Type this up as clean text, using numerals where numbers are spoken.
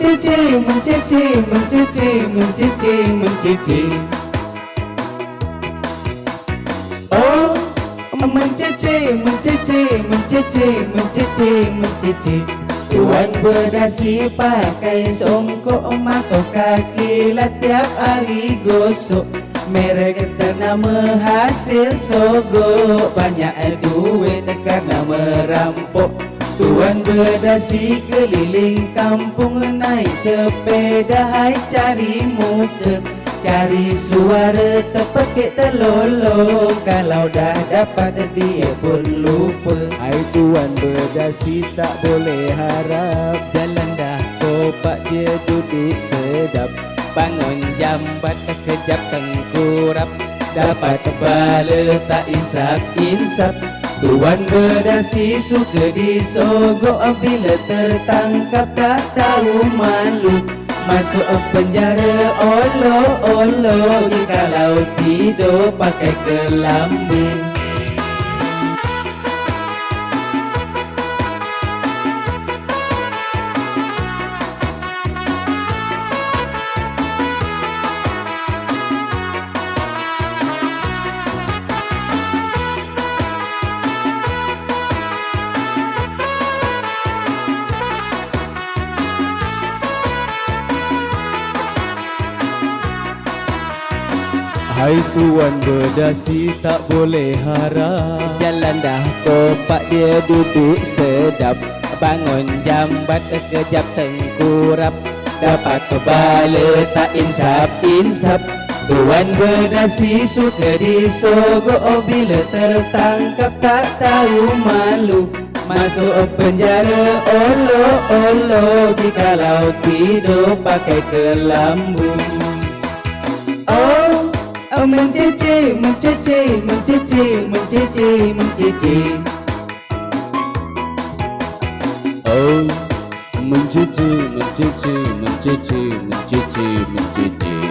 mencece, mencece, mencece, mencece, mencece. Oh, mencece, mencece, mencece, mencece, mencece. Tuan berdasi pakai songkok matok kaki lah tiap hari gosok. Merek ternama hasil sogok, banyak duit karena merampok. Tuan berdasi keliling kampung naik sepeda, hai cari muka, cari suara terpekik terlolong. Kalau dah dapat dia pun lupa. Hai tuan berdasi tak boleh harap, jalan dah kopak dia duduk sedap. Bangun jambat kejap tengkurap, Dapat kepala tak insap-insap. Tuan berdasi suka disogok, bila tertangkap tak tahu malu. Masuk penjara olo-olo, jikalau tidur pakai kelambu. hai tuan berdasi tak boleh harap, Jalan dah kopak dia duduk sedap. bangun jambat kejap tengkurap. Dapat kepala tak insap-insap. Tuan berdasi suka disogok, bila tertangkap tak tahu malu. Masuk penjara olo-olo, jikalau tidur pakai kelambu. Oh, mencece, mencece, mencece, mencece, mencece. Oh, mencece, mencece, mencece, mencece, mencece.